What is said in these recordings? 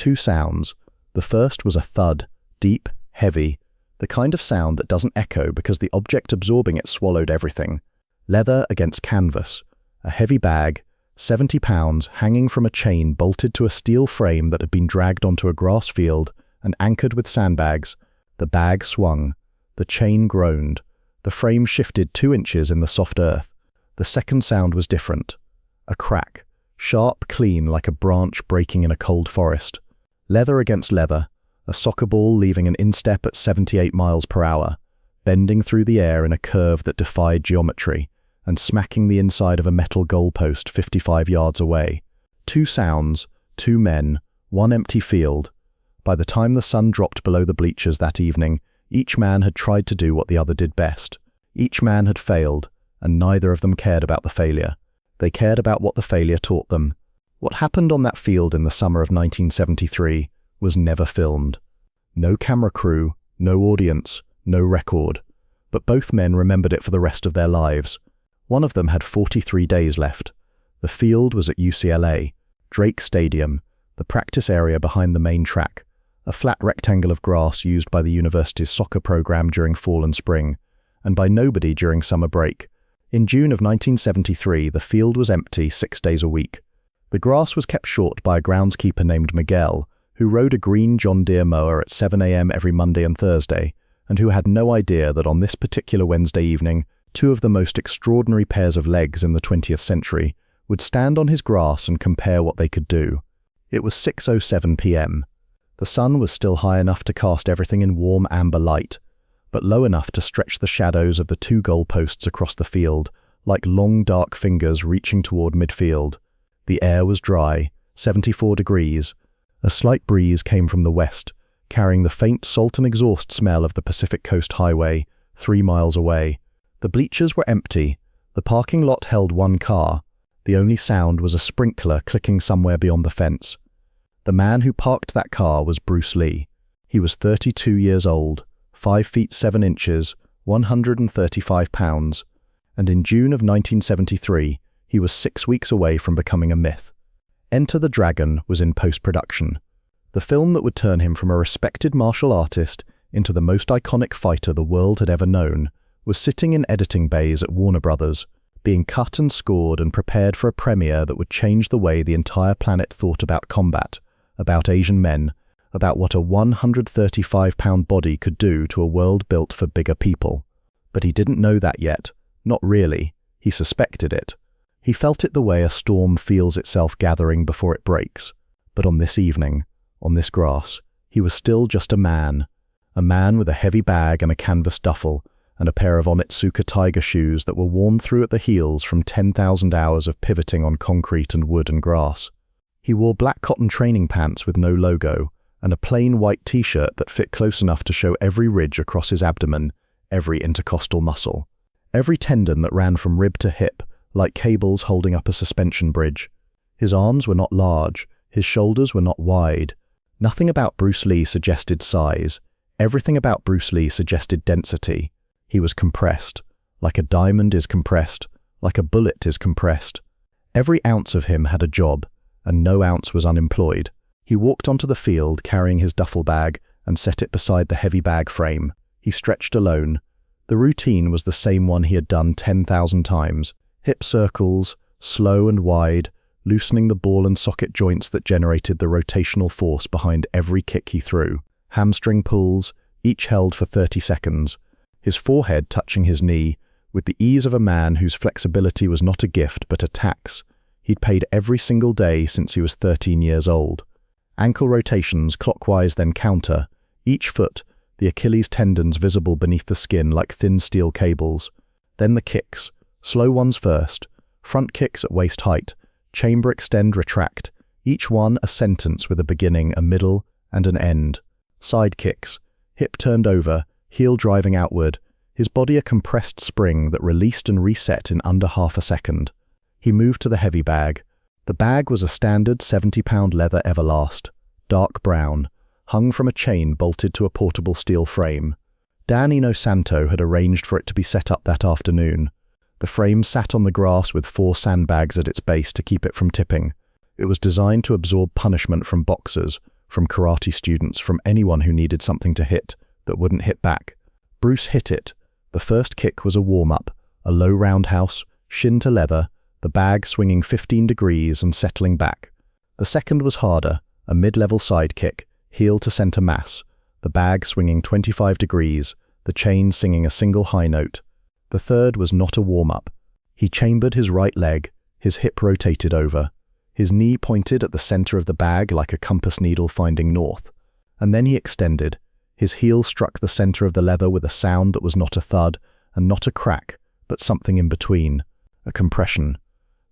Two sounds. The first was a thud, deep, heavy, the kind of sound that doesn't echo because the object absorbing it swallowed everything. Leather against canvas. A heavy bag, 70 pounds, hanging from a chain bolted to a steel frame that had been dragged onto a grass field and anchored with sandbags. The bag swung. The chain groaned. The frame shifted 2 inches in the soft earth. The second sound was different. A crack. Sharp, clean, like a branch breaking in a cold forest. Leather against leather. A soccer ball leaving an instep at 78 miles per hour, bending through the air in a curve that defied geometry, and smacking the inside of a metal goalpost 55 yards away. Two sounds, 2 men, 1 empty field. By the time the sun dropped below the bleachers that evening, each man had tried to do what the other did best. Each man had failed, and neither of them cared about the failure. They cared about what the failure taught them. What happened on that field in the summer of 1973 was never filmed. No camera crew, no audience, no record. But both men remembered it for the rest of their lives. One of them had 43 days left. The field was at UCLA, Drake Stadium, the practice area behind the main track, a flat rectangle of grass used by the university's soccer program during fall and spring, and by nobody during summer break. In June of 1973, the field was empty 6 days a week. The grass was kept short by a groundskeeper named Miguel, who rode a green John Deere mower at 7 a.m. every Monday and Thursday, and who had no idea that on this particular Wednesday evening, 2 of the most extraordinary pairs of legs in the 20th century would stand on his grass and compare what they could do. It was 6:07 p.m. The sun was still high enough to cast everything in warm amber light, but low enough to stretch the shadows of the 2 goalposts across the field, like long dark fingers reaching toward midfield. The air was dry, 74 degrees. A slight breeze came from the west, carrying the faint salt and exhaust smell of the Pacific Coast Highway, 3 miles away. The bleachers were empty. The parking lot held 1 car. The only sound was a sprinkler clicking somewhere beyond the fence. The man who parked that car was Bruce Lee. He was 32 years old, 5 feet 7 inches, 135 pounds, and in June of 1973, he was 6 weeks away from becoming a myth. Enter the Dragon was in post-production. The film that would turn him from a respected martial artist into the most iconic fighter the world had ever known was sitting in editing bays at Warner Brothers, being cut and scored and prepared for a premiere that would change the way the entire planet thought about combat, about Asian men, about what a 135-pound body could do to a world built for bigger people. But he didn't know that yet. Not really. He suspected it. He felt it the way a storm feels itself gathering before it breaks. But on this evening, on this grass, he was still just a man with a heavy bag and a canvas duffel, and a pair of Onitsuka Tiger shoes that were worn through at the heels from 10,000 hours of pivoting on concrete and wood and grass. He wore black cotton training pants with no logo, and a plain white t-shirt that fit close enough to show every ridge across his abdomen, every intercostal muscle, every tendon that ran from rib to hip, like cables holding up a suspension bridge. His arms were not large, his shoulders were not wide. Nothing about Bruce Lee suggested size. Everything about Bruce Lee suggested density. He was compressed, like a diamond is compressed, like a bullet is compressed. Every ounce of him had a job, and no ounce was unemployed. He walked onto the field carrying his duffel bag and set it beside the heavy bag frame. He stretched alone. The routine was the same one he had done 10,000 times. Hip circles, slow and wide, loosening the ball and socket joints that generated the rotational force behind every kick he threw. Hamstring pulls, each held for 30 seconds. His forehead touching his knee, with the ease of a man whose flexibility was not a gift but a tax. He'd paid every single day since he was 13 years old. Ankle rotations, clockwise then counter. Each foot, the Achilles tendons visible beneath the skin like thin steel cables. Then the kicks. Slow ones first, front kicks at waist height, chamber extend retract, each one a sentence with a beginning, a middle, and an end. Side kicks, hip turned over, heel driving outward, his body a compressed spring that released and reset in under half a second. He moved to the heavy bag. The bag was a standard 70-pound leather Everlast, dark brown, hung from a chain bolted to a portable steel frame. Dan Inosanto had arranged for it to be set up that afternoon. The frame sat on the grass with 4 sandbags at its base to keep it from tipping. It was designed to absorb punishment from boxers, from karate students, from anyone who needed something to hit that wouldn't hit back. Bruce hit it. The first kick was a warm-up, a low roundhouse, shin to leather, the bag swinging 15 degrees and settling back. The second was harder, a mid-level side kick, heel to center mass, the bag swinging 25 degrees, the chain singing a single high note. The third was not a warm-up. He chambered his right leg, his hip rotated over. His knee pointed at the center of the bag like a compass needle finding north. And then he extended. His heel struck the center of the leather with a sound that was not a thud and not a crack, but something in between, a compression.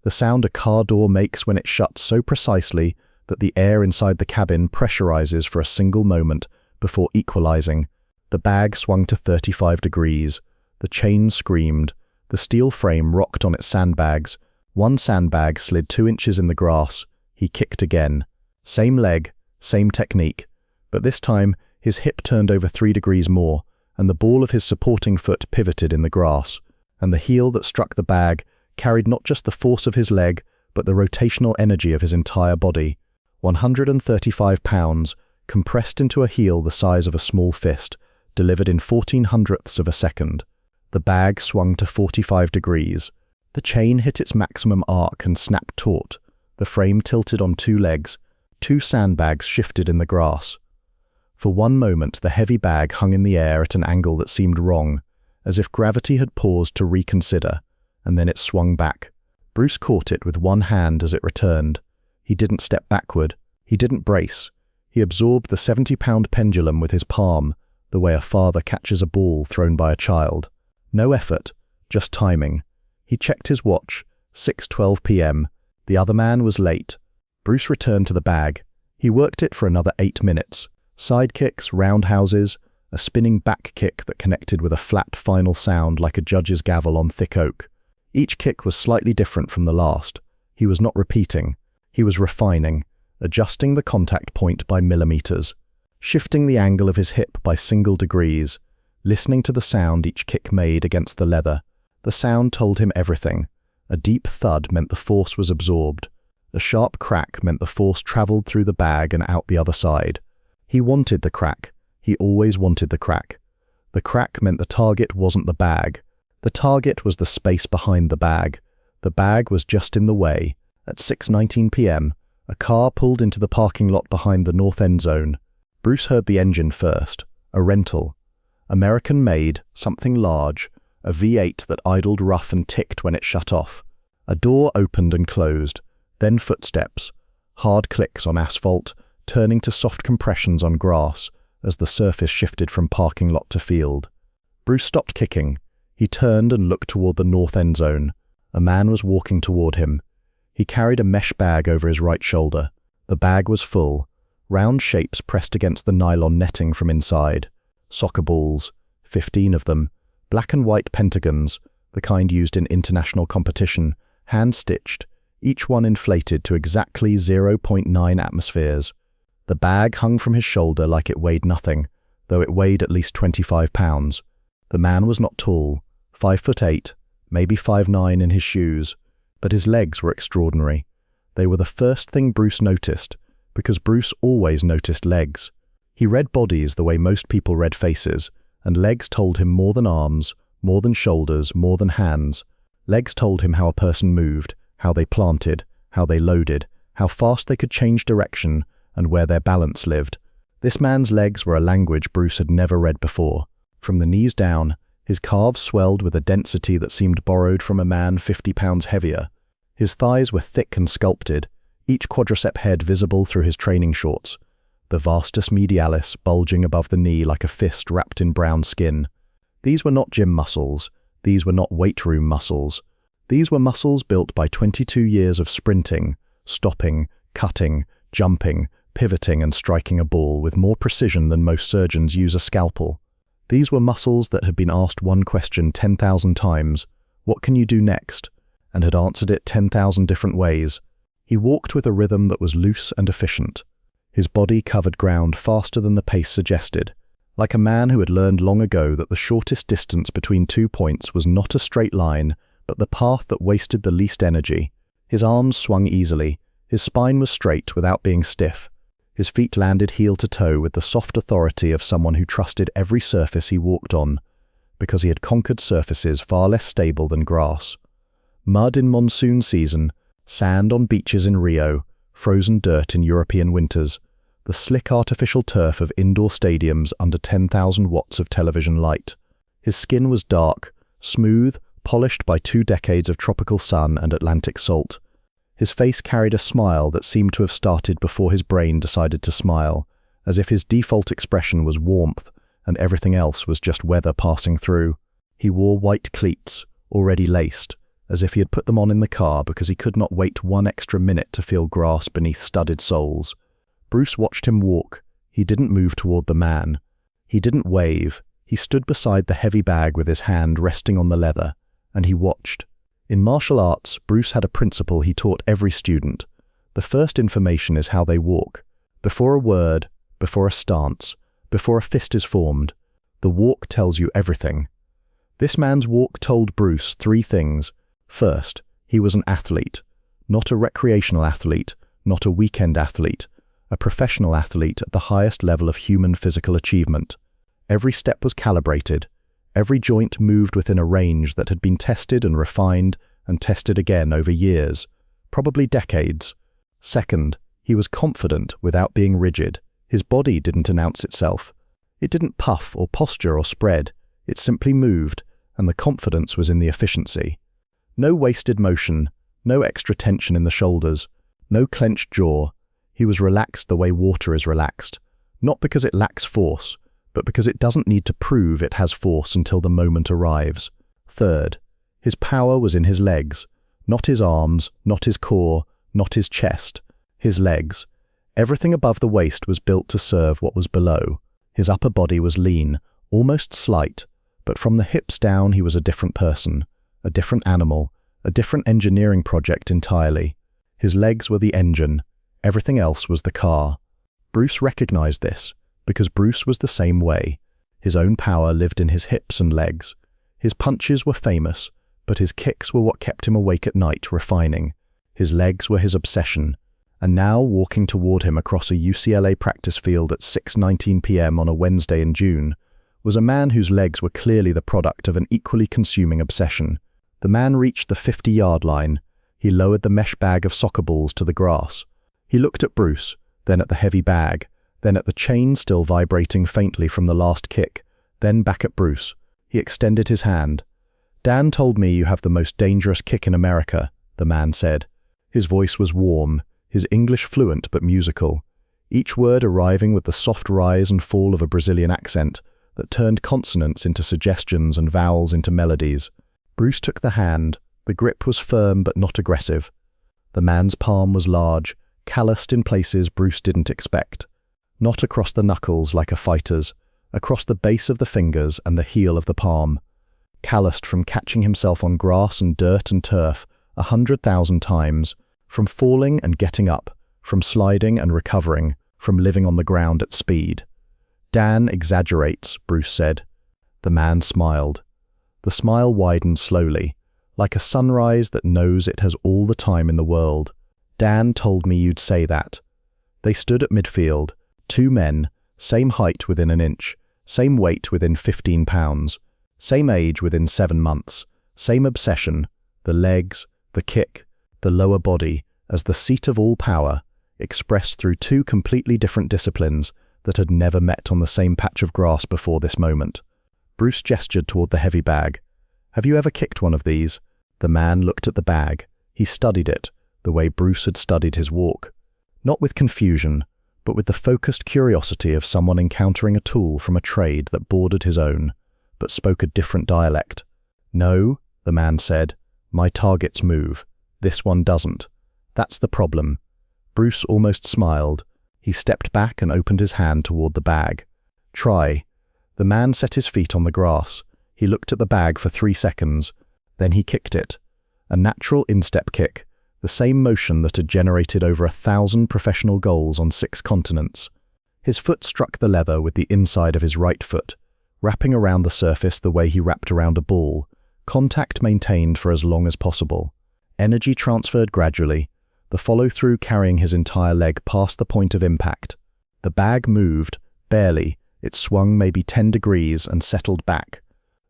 The sound a car door makes when it shuts so precisely that the air inside the cabin pressurizes for a single moment before equalizing. The bag swung to 35 degrees. The chain screamed. The steel frame rocked on its sandbags. One sandbag slid 2 inches in the grass. He kicked again. Same leg, same technique. But this time, his hip turned over 3 degrees more, and the ball of his supporting foot pivoted in the grass. And the heel that struck the bag carried not just the force of his leg, but the rotational energy of his entire body. 135 pounds, compressed into a heel the size of a small fist, delivered in 14/100ths of a second. The bag swung to 45 degrees. The chain hit its maximum arc and snapped taut. The frame tilted on 2 legs. 2 sandbags shifted in the grass. For one moment, the heavy bag hung in the air at an angle that seemed wrong, as if gravity had paused to reconsider, and then it swung back. Bruce caught it with one hand as it returned. He didn't step backward. He didn't brace. He absorbed the 70-pound pendulum with his palm, the way a father catches a ball thrown by a child. No effort, just timing. He checked his watch, 6:12 p.m. The other man was late. Bruce returned to the bag. He worked it for another 8 minutes. Side kicks, roundhouses, a spinning back kick that connected with a flat final sound like a judge's gavel on thick oak. Each kick was slightly different from the last. He was not repeating. He was refining, adjusting the contact point by millimeters, shifting the angle of his hip by single degrees, listening to the sound each kick made against the leather. The sound told him everything. A deep thud meant the force was absorbed. A sharp crack meant the force traveled through the bag and out the other side. He wanted the crack. He always wanted the crack. The crack meant the target wasn't the bag. The target was the space behind the bag. The bag was just in the way. At 6:19 p.m., a car pulled into the parking lot behind the north end zone. Bruce heard the engine first. A rental. American-made, something large, a V8 that idled rough and ticked when it shut off. A door opened and closed, then footsteps, hard clicks on asphalt, turning to soft compressions on grass as the surface shifted from parking lot to field. Bruce stopped kicking. He turned and looked toward the north end zone. A man was walking toward him. He carried a mesh bag over his right shoulder. The bag was full, round shapes pressed against the nylon netting from inside. Soccer balls, 15 of them, black and white pentagons, the kind used in international competition, hand-stitched, each one inflated to exactly 0.9 atmospheres. The bag hung from his shoulder like it weighed nothing, though it weighed at least 25 pounds. The man was not tall, 5'8", maybe 5'9" in his shoes, but his legs were extraordinary. They were the first thing Bruce noticed, because Bruce always noticed legs. He read bodies the way most people read faces, and legs told him more than arms, more than shoulders, more than hands. Legs told him how a person moved, how they planted, how they loaded, how fast they could change direction, and where their balance lived. This man's legs were a language Bruce had never read before. From the knees down, his calves swelled with a density that seemed borrowed from a man 50 pounds heavier. His thighs were thick and sculpted, each quadricep head visible through his training shorts, the vastus medialis bulging above the knee like a fist wrapped in brown skin. These were not gym muscles. These were not weight room muscles. These were muscles built by 22 years of sprinting, stopping, cutting, jumping, pivoting and striking a ball with more precision than most surgeons use a scalpel. These were muscles that had been asked one question 10,000 times, "What can you do next?" and had answered it 10,000 different ways. He walked with a rhythm that was loose and efficient. His body covered ground faster than the pace suggested, like a man who had learned long ago that the shortest distance between 2 points was not a straight line, but the path that wasted the least energy. His arms swung easily. His spine was straight without being stiff. His feet landed heel to toe with the soft authority of someone who trusted every surface he walked on, because he had conquered surfaces far less stable than grass. Mud in monsoon season, sand on beaches in Rio, frozen dirt in European winters, the slick artificial turf of indoor stadiums under 10,000 watts of television light. His skin was dark, smooth, polished by 2 decades of tropical sun and Atlantic salt. His face carried a smile that seemed to have started before his brain decided to smile, as if his default expression was warmth and everything else was just weather passing through. He wore white cleats, already laced, as if he had put them on in the car because he could not wait 1 extra minute to feel grass beneath studded soles. Bruce watched him walk. He didn't move toward the man. He didn't wave. He stood beside the heavy bag with his hand resting on the leather, and he watched. In martial arts, Bruce had a principle he taught every student. The first information is how they walk. Before a word, before a stance, before a fist is formed, the walk tells you everything. This man's walk told Bruce 3 things. First, he was an athlete. Not a recreational athlete, not a weekend athlete, a professional athlete at the highest level of human physical achievement. Every step was calibrated. Every joint moved within a range that had been tested and refined and tested again over years, probably decades. Second, he was confident without being rigid. His body didn't announce itself. It didn't puff or posture or spread. It simply moved, and the confidence was in the efficiency. No wasted motion, no extra tension in the shoulders, no clenched jaw. He was relaxed the way water is relaxed, not because it lacks force, but because it doesn't need to prove it has force until the moment arrives. Third, his power was in his legs, not his arms, not his core, not his chest, his legs. Everything above the waist was built to serve what was below. His upper body was lean, almost slight, but from the hips down he was a different person, a different animal, a different engineering project entirely. His legs were the engine, everything else was the car. Bruce recognized this, because Bruce was the same way. His own power lived in his hips and legs. His punches were famous, but his kicks were what kept him awake at night, refining. His legs were his obsession. And now, walking toward him across a UCLA practice field at 6:19 p.m. on a Wednesday in June, was a man whose legs were clearly the product of an equally consuming obsession. The man reached the 50-yard line. He lowered the mesh bag of soccer balls to the grass. He looked at Bruce, then at the heavy bag, then at the chain still vibrating faintly from the last kick, then back at Bruce. He extended his hand. "Dan told me you have the most dangerous kick in America," the man said. His voice was warm, his English fluent but musical, each word arriving with the soft rise and fall of a Brazilian accent that turned consonants into suggestions and vowels into melodies. Bruce took the hand. The grip was firm but not aggressive. The man's palm was large, calloused in places Bruce didn't expect. Not across the knuckles like a fighter's, across the base of the fingers and the heel of the palm. Calloused from catching himself on grass and dirt and turf 100,000 times, from falling and getting up, from sliding and recovering, from living on the ground at speed. "Dan exaggerates," Bruce said. The man smiled. The smile widened slowly, like a sunrise that knows it has all the time in the world. "Dan told me you'd say that." They stood at midfield, 2 men, same height within an inch, same weight within 15 pounds, same age within 7 months, same obsession, the legs, the kick, the lower body, as the seat of all power, expressed through 2 completely different disciplines that had never met on the same patch of grass before this moment. Bruce gestured toward the heavy bag. "Have you ever kicked one of these?" The man looked at the bag. He studied it, the way Bruce had studied his walk. Not with confusion, but with the focused curiosity of someone encountering a tool from a trade that bordered his own, but spoke a different dialect. "No," the man said. "My targets move. This one doesn't. That's the problem." Bruce almost smiled. He stepped back and opened his hand toward the bag. "Try." The man set his feet on the grass. He looked at the bag for 3 seconds. Then he kicked it. A natural instep kick, the same motion that had generated over 1,000 professional goals on 6 continents. His foot struck the leather with the inside of his right foot, wrapping around the surface the way he wrapped around a ball, contact maintained for as long as possible. Energy transferred gradually, the follow-through carrying his entire leg past the point of impact. The bag moved, barely. It swung maybe 10 degrees and settled back.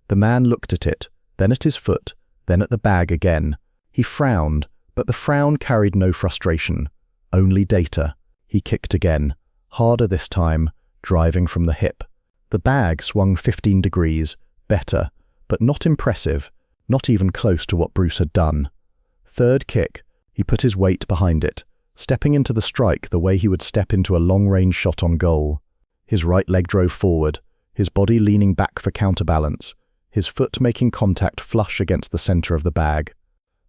The man looked at it, then at his foot, then at the bag again. He frowned, but the frown carried no frustration, only data. He kicked again, harder this time, driving from the hip. The bag swung 15 degrees, better, but not impressive, not even close to what Bruce had done. Third kick, he put his weight behind it, stepping into the strike the way he would step into a long-range shot on goal. His right leg drove forward, his body leaning back for counterbalance, his foot making contact flush against the center of the bag.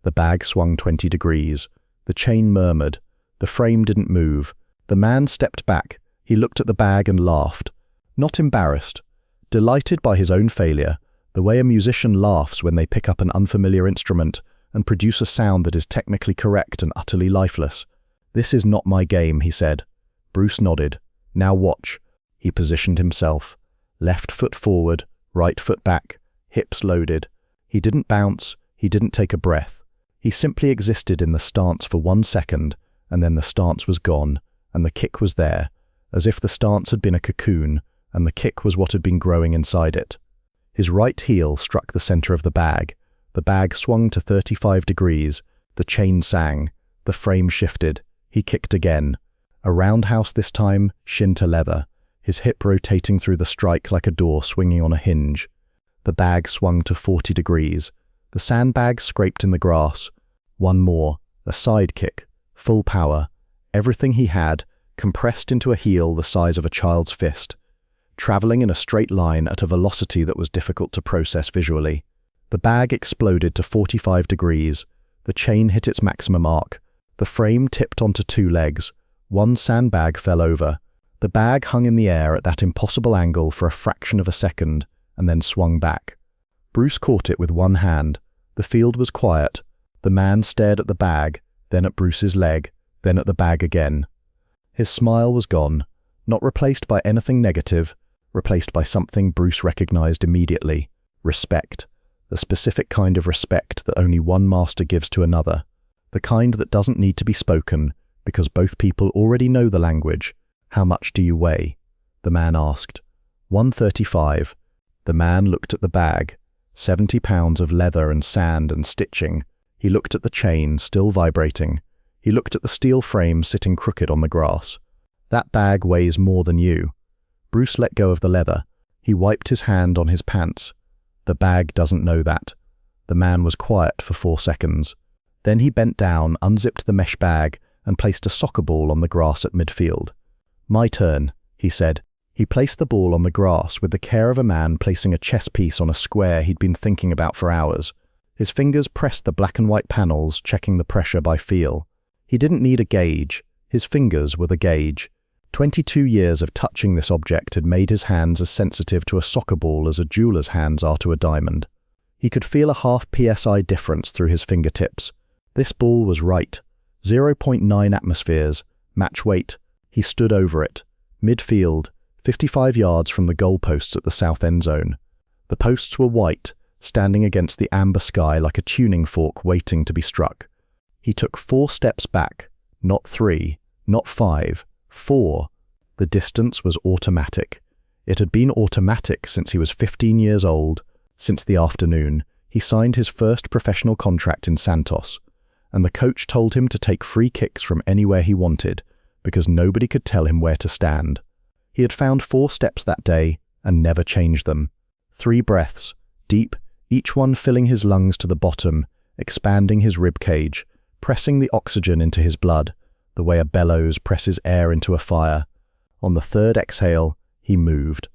The bag swung 20 degrees. The chain murmured. The frame didn't move. The man stepped back. He looked at the bag and laughed. Not embarrassed. Delighted by his own failure, the way a musician laughs when they pick up an unfamiliar instrument and produce a sound that is technically correct and utterly lifeless. "This is not my game," he said. Bruce nodded. "Now watch." He positioned himself. Left foot forward, right foot back, hips loaded. He didn't bounce, he didn't take a breath. He simply existed in the stance for 1 second, and then the stance was gone, and the kick was there, as if the stance had been a cocoon, and the kick was what had been growing inside it. His right heel struck the center of the bag. The bag swung to 35 degrees. The chain sang. The frame shifted. He kicked again. A roundhouse this time, shin to leather, his hip rotating through the strike like a door swinging on a hinge. The bag swung to 40 degrees. The sandbag scraped in the grass. One more, a side kick, full power, everything he had, compressed into a heel the size of a child's fist, traveling in a straight line at a velocity that was difficult to process visually. The bag exploded to 45 degrees. The chain hit its maximum arc. The frame tipped onto 2 legs. One sandbag fell over. The bag hung in the air at that impossible angle for a fraction of a second, and then swung back. Bruce caught it with one hand. The field was quiet. The man stared at the bag, then at Bruce's leg, then at the bag again. His smile was gone, not replaced by anything negative, replaced by something Bruce recognized immediately: respect. The specific kind of respect that only one master gives to another. The kind that doesn't need to be spoken, because both people already know the language. "How much do you weigh?" the man asked. 135. The man looked at the bag. 70 pounds of leather and sand and stitching. He looked at the chain, still vibrating. He looked at the steel frame sitting crooked on the grass. "That bag weighs more than you." Bruce let go of the leather. He wiped his hand on his pants. "The bag doesn't know that." The man was quiet for 4 seconds. Then he bent down, unzipped the mesh bag, and placed a soccer ball on the grass at midfield. "My turn," he said. He placed the ball on the grass with the care of a man placing a chess piece on a square he'd been thinking about for hours. His fingers pressed the black and white panels, checking the pressure by feel. He didn't need a gauge. His fingers were the gauge. 22 years of touching this object had made his hands as sensitive to a soccer ball as a jeweler's hands are to a diamond. He could feel a half psi difference through his fingertips. This ball was right. 0.9 atmospheres, match weight. He stood over it. Midfield, 55 yards from the goalposts at the south end zone. The posts were white, standing against the amber sky like a tuning fork waiting to be struck. He took 4 steps back, not 3, not 5, 4. The distance was automatic. It had been automatic since he was 15 years old. Since the afternoon, he signed his first professional contract in Santos, and the coach told him to take free kicks from anywhere he wanted, because nobody could tell him where to stand. He had found 4 steps that day and never changed them. 3 breaths, deep, each one filling his lungs to the bottom, expanding his rib cage, pressing the oxygen into his blood, the way a bellows presses air into a fire. On the 3rd exhale, he moved.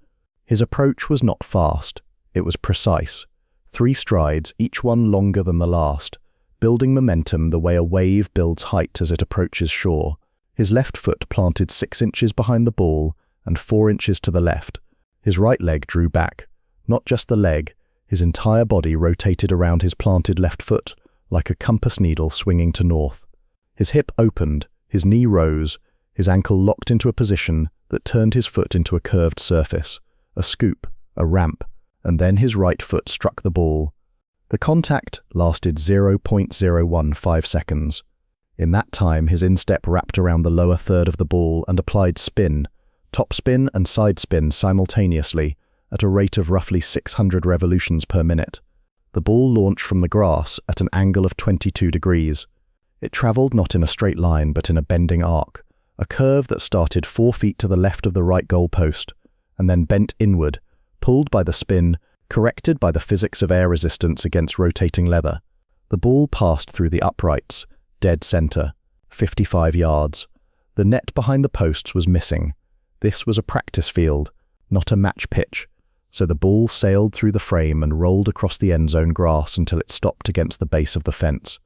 His approach was not fast. It was precise. 3 strides, each one longer than the last, building momentum the way a wave builds height as it approaches shore. His left foot planted 6 inches behind the ball and 4 inches to the left. His right leg drew back. Not just the leg, his entire body rotated around his planted left foot, like a compass needle swinging to north. His hip opened, his knee rose, his ankle locked into a position that turned his foot into a curved surface, a scoop, a ramp, and then his right foot struck the ball. The contact lasted 0.015 seconds. In that time, his instep wrapped around the lower third of the ball and applied spin, topspin and side spin simultaneously at a rate of roughly 600 revolutions per minute. The ball launched from the grass at an angle of 22 degrees. It traveled not in a straight line but in a bending arc, a curve that started 4 feet to the left of the right goal post, and then bent inward, pulled by the spin, corrected by the physics of air resistance against rotating leather. The ball passed through the uprights, dead center, 55 yards. The net behind the posts was missing. This was a practice field, not a match pitch, so the ball sailed through the frame and rolled across the end zone grass until it stopped against the base of the fence.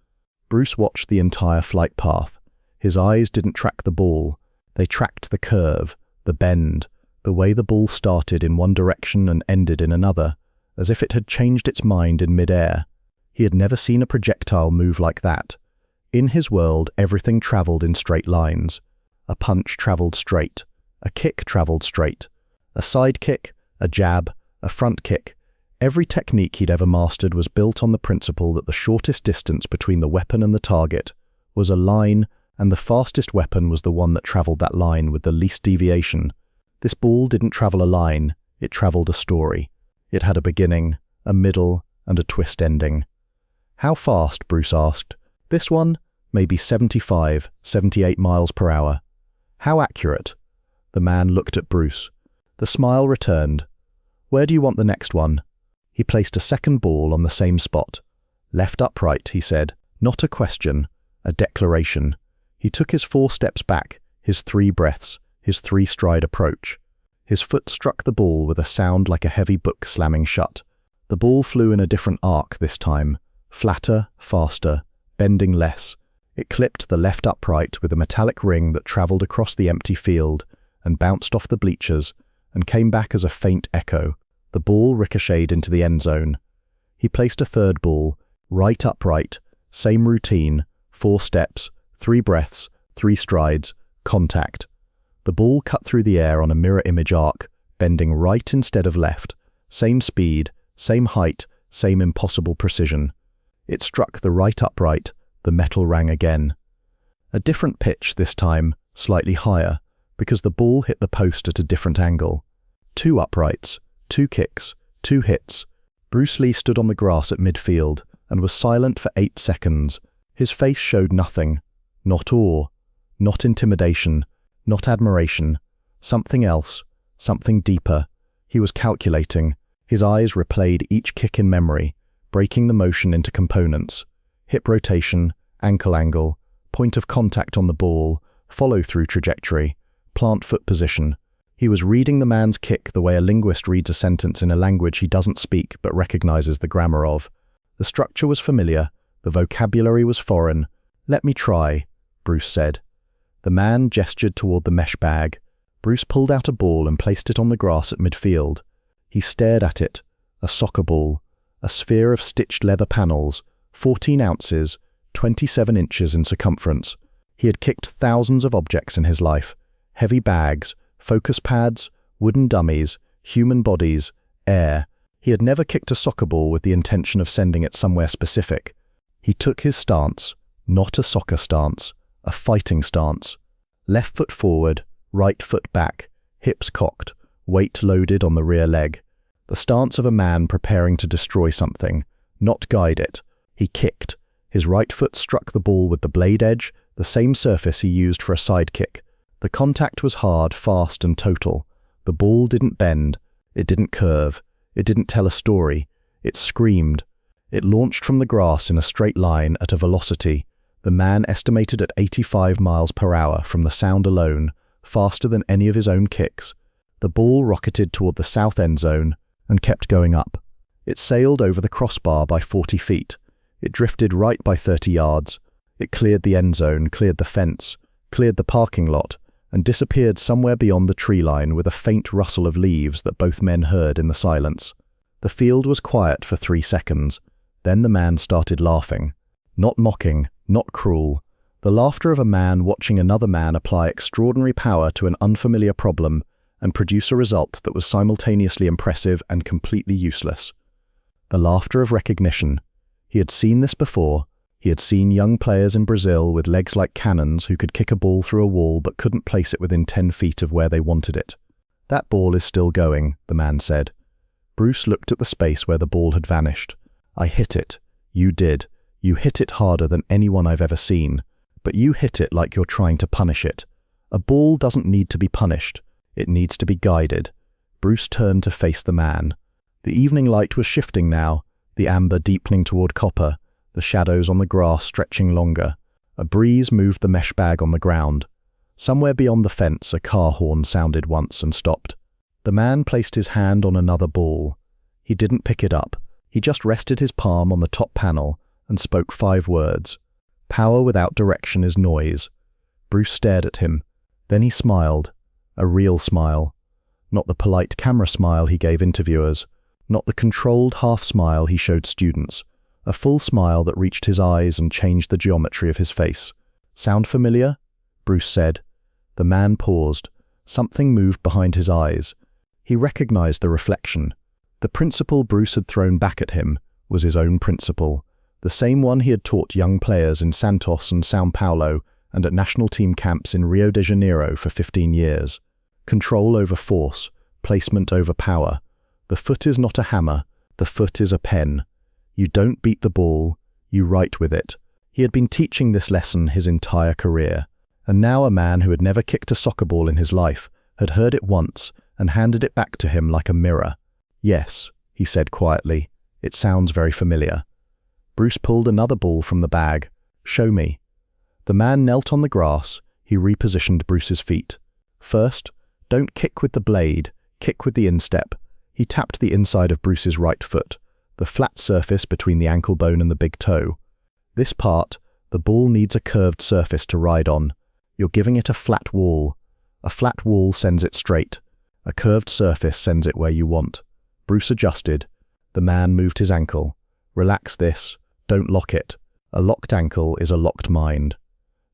Bruce watched the entire flight path. His eyes didn't track the ball. They tracked the curve, the bend, the way the ball started in one direction and ended in another, as if it had changed its mind in mid-air. He had never seen a projectile move like that. In his world, everything traveled in straight lines. A punch traveled straight. A kick traveled straight. A side kick, a jab, a front kick. Every technique he'd ever mastered was built on the principle that the shortest distance between the weapon and the target was a line, and the fastest weapon was the one that traveled that line with the least deviation. This ball didn't travel a line, it traveled a story. It had a beginning, a middle, and a twist ending. How fast? Bruce asked. This one? Maybe 75, 78 miles per hour. How accurate? The man looked at Bruce. The smile returned. Where do you want the next one? He placed a second ball on the same spot. Left upright, he said. Not a question, a declaration. He took his 4 steps back, his 3 breaths, his 3-stride approach. His foot struck the ball with a sound like a heavy book slamming shut. The ball flew in a different arc this time, flatter, faster, bending less. It clipped the left upright with a metallic ring that traveled across the empty field and bounced off the bleachers and came back as a faint echo. The ball ricocheted into the end zone. He placed a third ball, right upright, same routine, 4 steps, 3 breaths, 3 strides, contact. The ball cut through the air on a mirror image arc, bending right instead of left, same speed, same height, same impossible precision. It struck the right upright, the metal rang again. A different pitch this time, slightly higher, because the ball hit the post at a different angle. 2 uprights, 2 kicks, 2 hits. Bruce Lee stood on the grass at midfield and was silent for 8 seconds. His face showed nothing. Not awe, not intimidation, not admiration. Something else, something deeper. He was calculating. His eyes replayed each kick in memory, breaking the motion into components. Hip rotation, ankle angle, point of contact on the ball, follow-through trajectory, plant foot position. He was reading the man's kick the way a linguist reads a sentence in a language he doesn't speak but recognizes the grammar of. The structure was familiar, the vocabulary was foreign. "Let me try," Bruce said. The man gestured toward the mesh bag. Bruce pulled out a ball and placed it on the grass at midfield. He stared at it, a soccer ball, a sphere of stitched leather panels, 14 ounces, 27 inches in circumference. He had kicked thousands of objects in his life, heavy bags, focus pads, wooden dummies, human bodies, air. He had never kicked a soccer ball with the intention of sending it somewhere specific. He took his stance, not a soccer stance, a fighting stance. Left foot forward, right foot back, hips cocked, weight loaded on the rear leg. The stance of a man preparing to destroy something, not guide it. He kicked. His right foot struck the ball with the blade edge, the same surface he used for a side kick. The contact was hard, fast, and total. The ball didn't bend. It didn't curve. It didn't tell a story. It screamed. It launched from the grass in a straight line at a velocity, the man estimated at 85 miles per hour from the sound alone, faster than any of his own kicks. The ball rocketed toward the south end zone and kept going up. It sailed over the crossbar by 40 feet. It drifted right by 30 yards. It cleared the end zone, cleared the fence, cleared the parking lot, and disappeared somewhere beyond the tree line with a faint rustle of leaves that both men heard in the silence. The field was quiet for 3 seconds. Then the man started laughing. Not mocking, not cruel. The laughter of a man watching another man apply extraordinary power to an unfamiliar problem and produce a result that was simultaneously impressive and completely useless. The laughter of recognition. He had seen this before. He had seen young players in Brazil with legs like cannons who could kick a ball through a wall but couldn't place it within 10 feet of where they wanted it. "That ball is still going," the man said. Bruce looked at the space where the ball had vanished. "I hit it. You did. You hit it harder than anyone I've ever seen. But you hit it like you're trying to punish it. A ball doesn't need to be punished. It needs to be guided." Bruce turned to face the man. The evening light was shifting now, the amber deepening toward copper, the shadows on the grass stretching longer. A breeze moved the mesh bag on the ground. Somewhere beyond the fence, a car horn sounded once and stopped. The man placed his hand on another ball. He didn't pick it up. He just rested his palm on the top panel and spoke 5 words. "Power without direction is noise." Bruce stared at him. Then he smiled. A real smile. Not the polite camera smile he gave interviewers. Not the controlled half smile he showed students. A full smile that reached his eyes and changed the geometry of his face. "Sound familiar?" Bruce said. The man paused. Something moved behind his eyes. He recognized the reflection. The principle Bruce had thrown back at him was his own principle, the same one he had taught young players in Santos and São Paulo and at national team camps in Rio de Janeiro for 15 years. Control over force, placement over power. The foot is not a hammer, the foot is a pen. You don't beat the ball, you write with it. He had been teaching this lesson his entire career, and now a man who had never kicked a soccer ball in his life had heard it once and handed it back to him like a mirror. "Yes," he said quietly, "it sounds very familiar." Bruce pulled another ball from the bag. "Show me." The man knelt on the grass. He repositioned Bruce's feet. "First, don't kick with the blade, kick with the instep." He tapped the inside of Bruce's right foot, the flat surface between the ankle bone and the big toe. "This part, the ball needs a curved surface to ride on. You're giving it a flat wall. A flat wall sends it straight. A curved surface sends it where you want." Bruce adjusted. The man moved his ankle. "Relax this. Don't lock it. A locked ankle is a locked mind.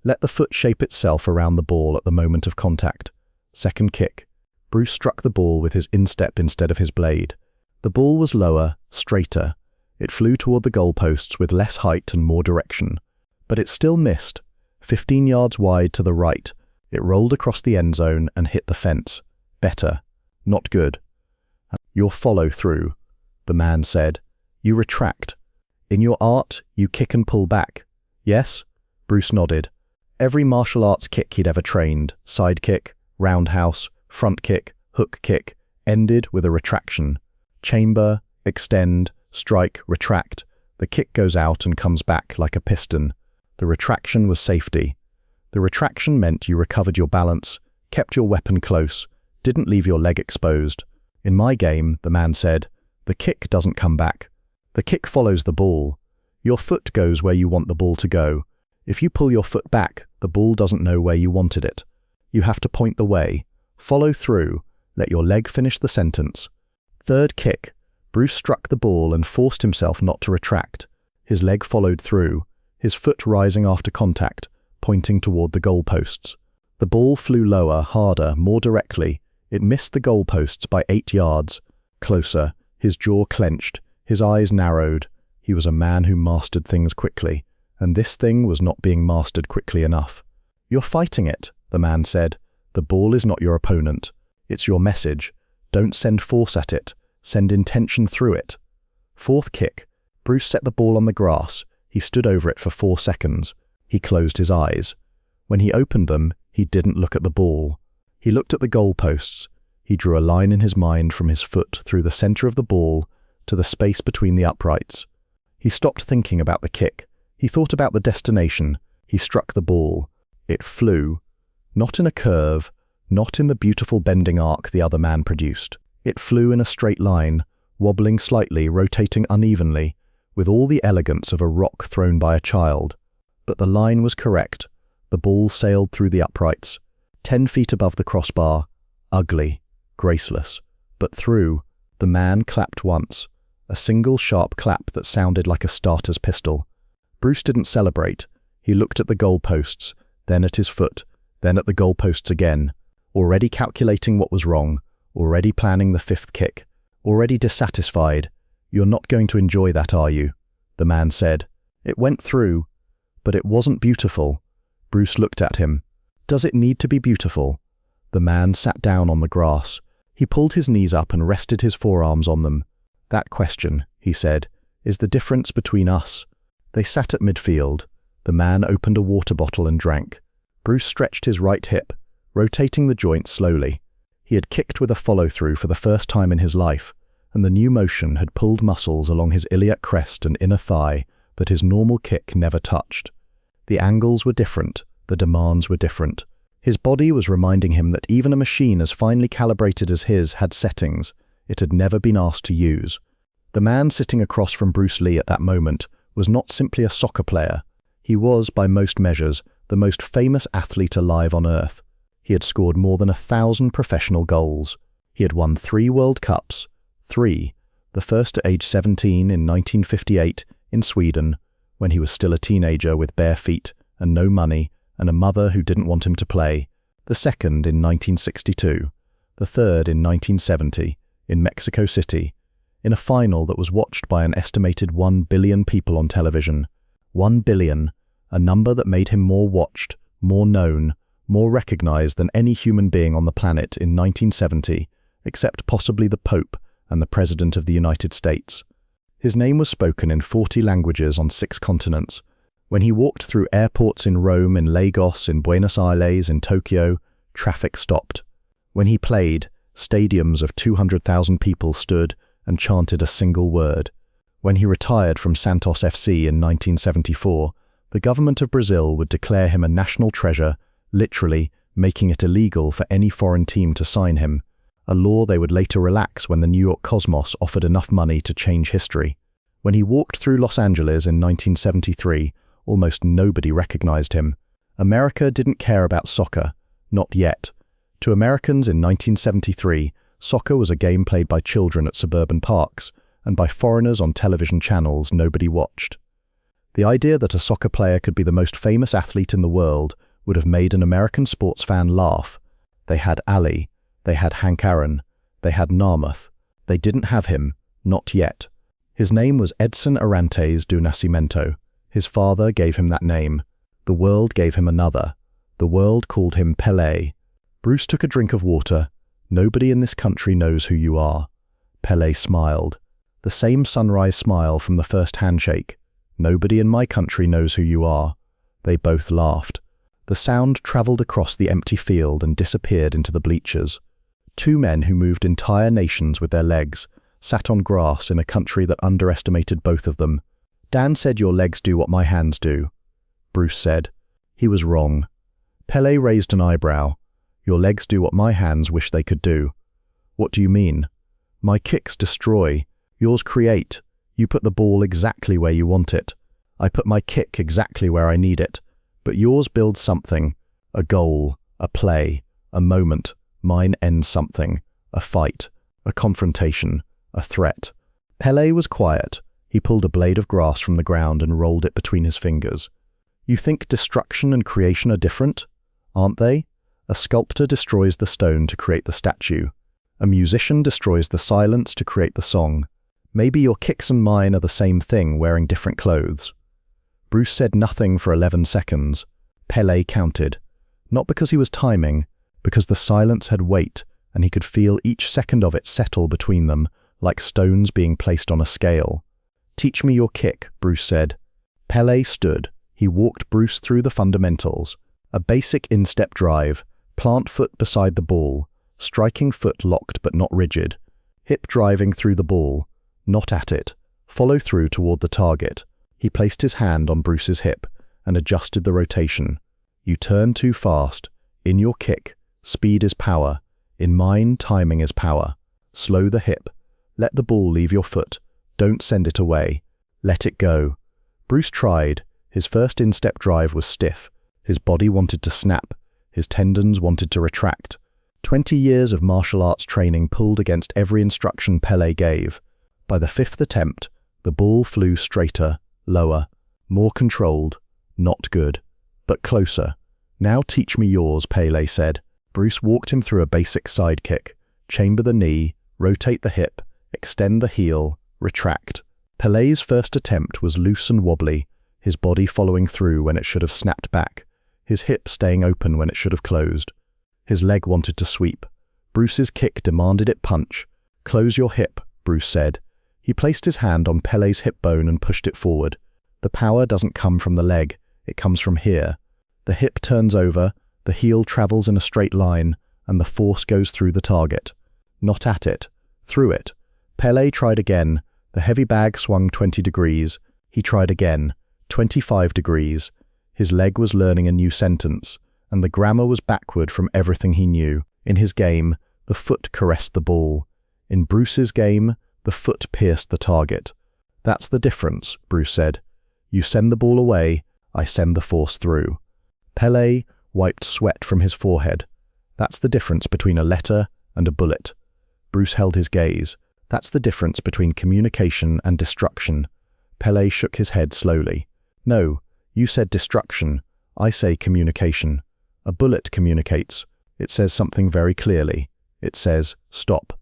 Let the foot shape itself around the ball at the moment of contact." Second kick. Bruce struck the ball with his instep instead of his blade. The ball was lower, straighter. It flew toward the goalposts with less height and more direction. But it still missed. 15 yards wide to the right. It rolled across the end zone and hit the fence. Better. Not good. "Your follow-through," the man said. "You retract. In your art, you kick and pull back. Yes?" Bruce nodded. Every martial arts kick he'd ever trained, side kick, roundhouse, front kick, hook kick, ended with a retraction. Chamber, extend, strike, retract. The kick goes out and comes back like a piston. The retraction was safety. The retraction meant you recovered your balance, kept your weapon close, didn't leave your leg exposed. "In my game," the man said, "the kick doesn't come back. The kick follows the ball. Your foot goes where you want the ball to go. If you pull your foot back, the ball doesn't know where you wanted it. You have to point the way. Follow through. Let your leg finish the sentence." Third kick. Bruce struck the ball and forced himself not to retract. His leg followed through, his foot rising after contact, pointing toward the goalposts. The ball flew lower, harder, more directly. It missed the goalposts by 8 yards. Closer, his jaw clenched, his eyes narrowed. He was a man who mastered things quickly, and this thing was not being mastered quickly enough. "You're fighting it," the man said. "The ball is not your opponent. It's your message. Don't send force at it. Send intention through it." Fourth kick. Bruce set the ball on the grass. He stood over it for 4 seconds. He closed his eyes. When he opened them, he didn't look at the ball. He looked at the goalposts. He drew a line in his mind from his foot through the center of the ball to the space between the uprights. He stopped thinking about the kick. He thought about the destination. He struck the ball. It flew. Not in a curve, not in the beautiful bending arc the other man produced. It flew in a straight line, wobbling slightly, rotating unevenly, with all the elegance of a rock thrown by a child. But the line was correct. The ball sailed through the uprights, 10 feet above the crossbar, ugly, graceless. But through, the man clapped once, a single sharp clap that sounded like a starter's pistol. Bruce didn't celebrate. He looked at the goalposts, then at his foot, then at the goalposts again, already calculating what was wrong, already planning the 5th kick, already dissatisfied. "You're not going to enjoy that, are you?" the man said. "It went through. But it wasn't beautiful. Bruce looked at him. Does it need to be beautiful? The man sat down on the grass. He pulled his knees up and rested his forearms on them. That question, he said, is the difference between us. They sat at midfield. The man opened a water bottle and drank. Bruce stretched his right hip, rotating the joint slowly. He had kicked with a follow-through for the first time in his life, and the new motion had pulled muscles along his iliac crest and inner thigh that his normal kick never touched. The angles were different, the demands were different. His body was reminding him that even a machine as finely calibrated as his had settings it had never been asked to use. The man sitting across from Bruce Lee at that moment was not simply a soccer player. He was, by most measures, the most famous athlete alive on Earth. He had scored more than 1,000 professional goals. He had won 3 World Cups. 3. The first at age 17 in 1958 in Sweden, when he was still a teenager with bare feet and no money and a mother who didn't want him to play. The second in 1962. The third in 1970 in Mexico City, in a final that was watched by an estimated 1 billion people on television. 1 billion, a number that made him more watched, more known, more recognized than any human being on the planet in 1970, except possibly the Pope and the President of the United States. His name was spoken in 40 languages on 6 continents. When he walked through airports in Rome, in Lagos, in Buenos Aires, in Tokyo, traffic stopped. When he played, stadiums of 200,000 people stood and chanted a single word. When he retired from Santos FC in 1974, the government of Brazil would declare him a national treasure, literally making it illegal for any foreign team to sign him, a law they would later relax when the New York Cosmos offered enough money to change history. When he walked through Los Angeles in 1973, almost nobody recognized him. America didn't care about soccer, not yet. To Americans in 1973, soccer was a game played by children at suburban parks, and by foreigners on television channels nobody watched. The idea that a soccer player could be the most famous athlete in the world would have made an American sports fan laugh. They had Ali, they had Hank Aaron, they had Namath. They didn't have him, not yet. His name was Edson Arantes do Nascimento. His father gave him that name. The world gave him another. The world called him Pelé. Bruce took a drink of water. Nobody in this country knows who you are. Pelé smiled. The same sunrise smile from the first handshake. Nobody in my country knows who you are. They both laughed. The sound traveled across the empty field and disappeared into the bleachers. 2 men who moved entire nations with their legs sat on grass in a country that underestimated both of them. Dan said, "Your legs do what my hands do." Bruce said. He was wrong. Pelé raised an eyebrow. "Your legs do what my hands wish they could do." "What do you mean?" "My kicks destroy. Yours create. You put the ball exactly where you want it. I put my kick exactly where I need it. But yours builds something. A goal, a play, a moment. Mine ends something. A fight, a confrontation, a threat." Pelé was quiet. He pulled a blade of grass from the ground and rolled it between his fingers. "You think destruction and creation are different? Aren't they? A sculptor destroys the stone to create the statue. A musician destroys the silence to create the song. Maybe your kicks and mine are the same thing, wearing different clothes." Bruce said nothing for 11 seconds. Pelé counted. Not because he was timing, because the silence had weight, and he could feel each second of it settle between them, like stones being placed on a scale. "Teach me your kick," Bruce said. Pelé stood. He walked Bruce through the fundamentals. A basic instep drive, plant foot beside the ball, striking foot locked but not rigid, hip driving through the ball, not at it, follow through toward the target. He placed his hand on Bruce's hip and adjusted the rotation. "You turn too fast. In your kick, speed is power. In mine, timing is power. Slow the hip. Let the ball leave your foot. Don't send it away. Let it go." Bruce tried. His first instep drive was stiff. His body wanted to snap. His tendons wanted to retract. 20 years of martial arts training pulled against every instruction Pelé gave. By the 5th attempt, the ball flew straighter, lower, more controlled. Not good, but closer. "Now teach me yours," Pelé said. Bruce walked him through a basic side kick. Chamber the knee, rotate the hip, extend the heel, retract. Pelé's first attempt was loose and wobbly. his body following through when it should have snapped back, his hip staying open when it should have closed. His leg wanted to sweep. Bruce's kick demanded it punch. "Close your hip," Bruce said. He placed his hand on Pele's hip bone and pushed it forward. The power doesn't come from the leg, it comes from here. The hip turns over, the heel travels in a straight line, and the force goes through the target. Not at it, through it. Pele tried again. The heavy bag swung 20 degrees. He tried again, 25 degrees. His leg was learning a new sentence, and the grammar was backward from everything he knew. In his game, the foot caressed the ball. In Bruce's game, the foot pierced the target. "That's the difference," Bruce said. "You send the ball away, I send the force through." Pele wiped sweat from his forehead. "That's the difference between a letter and a bullet." Bruce held his gaze. "That's the difference between communication and destruction." Pele shook his head slowly. "No, you said destruction. I say communication. A bullet communicates. It says something very clearly. It says, stop."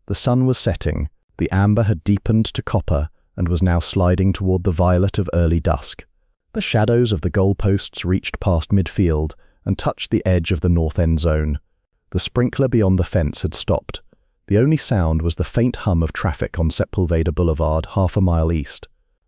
The sun was setting. The amber had deepened to copper and was now sliding toward the violet of early dusk. The shadows of the goalposts reached past midfield and touched the edge of the north end zone. The sprinkler beyond the fence had stopped. The only sound was the faint hum of traffic on Sepulveda Boulevard, half a mile east.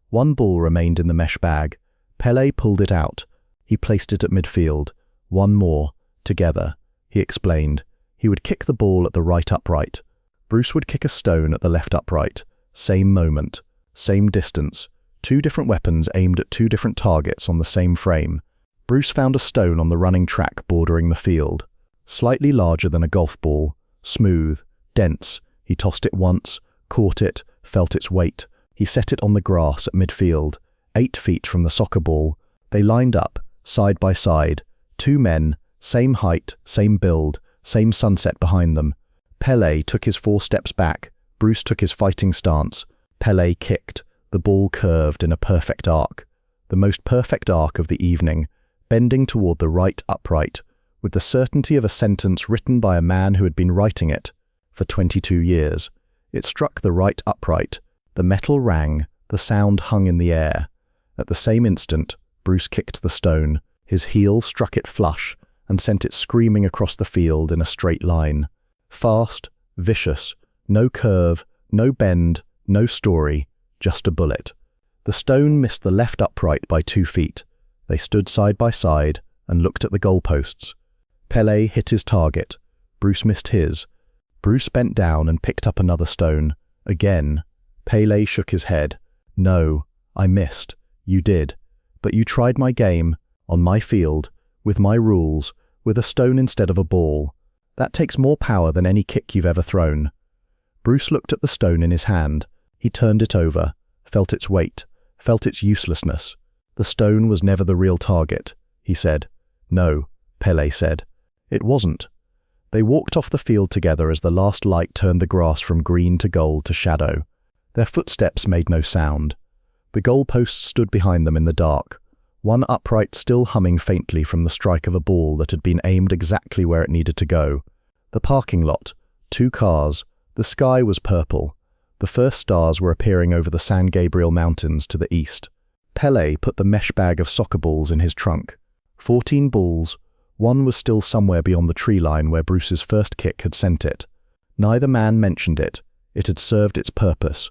One ball remained in the mesh bag. Pele pulled it out. He placed it at midfield. One more, together, he explained. He would kick the ball at the right upright. Bruce would kick a stone at the left upright. Same moment, same distance. Two different weapons aimed at two different targets on the same frame. Bruce found a stone on the running track bordering the field. Slightly larger than a golf ball. Smooth, dense. He tossed it once, caught it, felt its weight. He set it on the grass at midfield, 8 feet from the soccer ball. They lined up, side by side. 2 men, same height, same build, same sunset behind them. Pele took his 4 steps back. Bruce took his fighting stance. Pele kicked. The ball curved in a perfect arc. The most perfect arc of the evening, bending toward the right upright, with the certainty of a sentence written by a man who had been writing it for 22 years. It struck the right upright. The metal rang. The sound hung in the air. At the same instant, Bruce kicked the stone. His heel struck it flush and sent it screaming across the field in a straight line. Fast, vicious, no curve, no bend, no story, just a bullet. The stone missed the left upright by 2 feet. They stood side by side and looked at the goalposts. Pele hit his target. Bruce missed his. Bruce bent down and picked up another stone. Again. Pele shook his head. "No, I missed. You did. But you tried my game, on my field, with my rules, with a stone instead of a ball. That takes more power than any kick you've ever thrown." Bruce looked at the stone in his hand. He turned it over, felt its weight, felt its uselessness. "The stone was never the real target," he said. "No," Pele said. "It wasn't." They walked off the field together as the last light turned the grass from green to gold to shadow. Their footsteps made no sound. The goalposts stood behind them in the dark, one upright still humming faintly from the strike of a ball that had been aimed exactly where it needed to go. The parking lot, 2 cars, the sky was purple. The first stars were appearing over the San Gabriel Mountains to the east. Pele put the mesh bag of soccer balls in his trunk. 14 balls. One was still somewhere beyond the tree line where Bruce's first kick had sent it. Neither man mentioned it. It had served its purpose.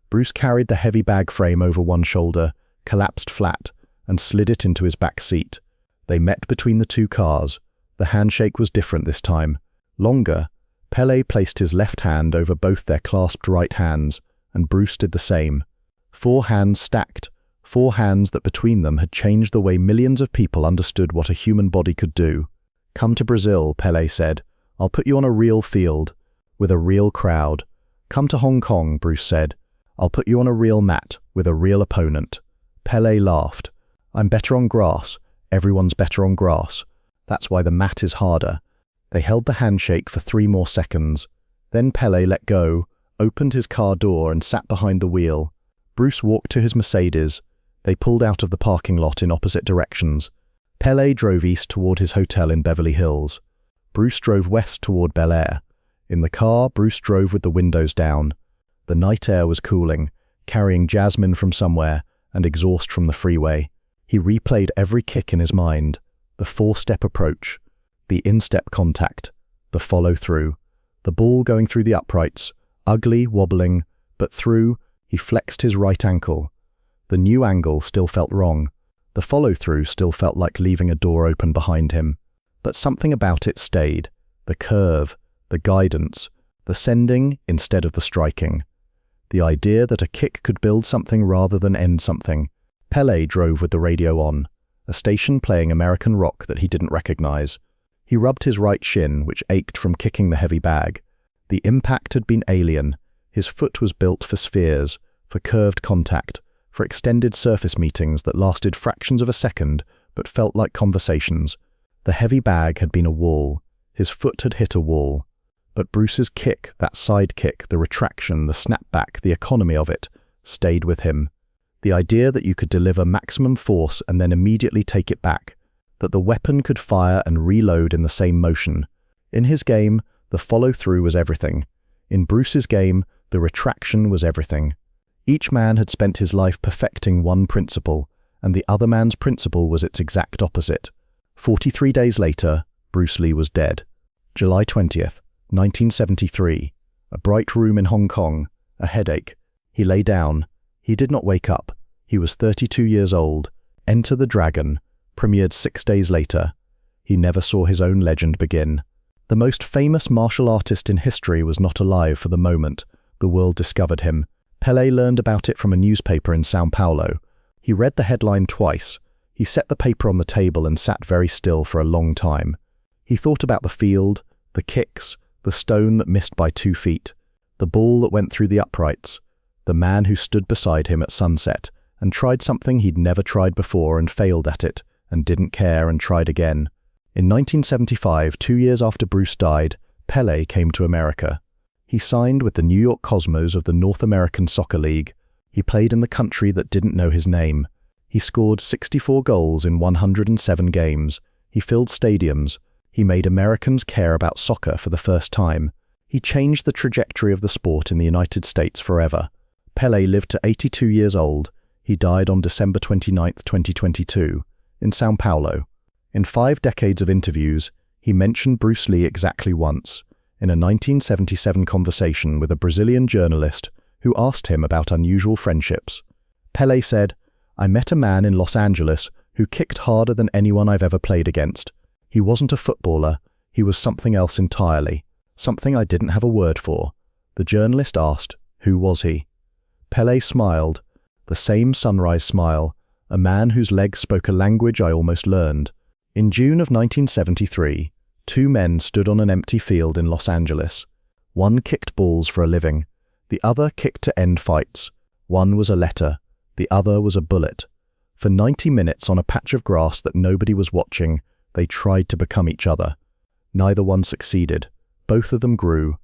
Bruce carried the heavy bag frame over one shoulder, collapsed flat, and slid it into his back seat. They met between the 2 cars. The handshake was different this time. Longer. Pele placed his left hand over both their clasped right hands, and Bruce did the same. 4 hands stacked. 4 hands that between them had changed the way millions of people understood what a human body could do. "Come to Brazil," Pele said. "I'll put you on a real field, with a real crowd." "Come to Hong Kong," Bruce said. "I'll put you on a real mat, with a real opponent." Pele laughed. "I'm better on grass. Everyone's better on grass. That's why the mat is harder." They held the handshake for 3 more seconds. Then Pele let go, opened his car door and sat behind the wheel. Bruce walked to his Mercedes. They pulled out of the parking lot in opposite directions. Pele drove east toward his hotel in Beverly Hills. Bruce drove west toward Bel Air. In the car, Bruce drove with the windows down. The night air was cooling, carrying jasmine from somewhere, and exhaust from the freeway. He replayed every kick in his mind, the four-step approach, the instep contact, the follow-through, the ball going through the uprights, ugly, wobbling, but through. He flexed his right ankle. The new angle still felt wrong. The follow-through still felt like leaving a door open behind him. But something about it stayed. The curve, the guidance, the sending instead of the striking. The idea that a kick could build something rather than end something. Pelé drove with the radio on, a station playing American rock that he didn't recognize. He rubbed his right shin, which ached from kicking the heavy bag. The impact had been alien. His foot was built for spheres, for curved contact, for extended surface meetings that lasted fractions of a second but felt like conversations. The heavy bag had been a wall. His foot had hit a wall. But Bruce's kick, that side kick, the retraction, the snapback, the economy of it, stayed with him. The idea that you could deliver maximum force and then immediately take it back, that the weapon could fire and reload in the same motion. In his game, the follow-through was everything. In Bruce's game, the retraction was everything. Each man had spent his life perfecting one principle, and the other man's principle was its exact opposite. 43 days later, Bruce Lee was dead. July 20th, 1973. A bright room in Hong Kong. A headache. He lay down. He did not wake up. He was 32 years old. Enter the Dragon. Premiered 6 days later. He never saw his own legend begin. The most famous martial artist in history was not alive for the moment the world discovered him. Pelé learned about it from a newspaper in São Paulo. He read the headline twice. He set the paper on the table and sat very still for a long time. He thought about the field, the kicks, the stone that missed by 2 feet, the ball that went through the uprights, the man who stood beside him at sunset and tried something he'd never tried before and failed at it and didn't care and tried again. In 1975, 2 years after Bruce died, Pelé came to America. He signed with the New York Cosmos of the North American Soccer League. He played in the country that didn't know his name. He scored 64 goals in 107 games. He filled stadiums. He made Americans care about soccer for the first time. He changed the trajectory of the sport in the United States forever. Pelé lived to 82 years old. He died on December 29, 2022, in São Paulo. In 5 decades of interviews, he mentioned Bruce Lee exactly once, in a 1977 conversation with a Brazilian journalist who asked him about unusual friendships. Pelé said, "I met a man in Los Angeles who kicked harder than anyone I've ever played against. He wasn't a footballer, he was something else entirely, something I didn't have a word for." The journalist asked, "Who was he?" Pelé smiled, the same sunrise smile, a man whose legs spoke a language I almost learned. In June of 1973, 2 men stood on an empty field in Los Angeles. One kicked balls for a living. The other kicked to end fights. One was a letter. The other was a bullet. For 90 minutes on a patch of grass that nobody was watching, they tried to become each other. Neither one succeeded. Both of them grew.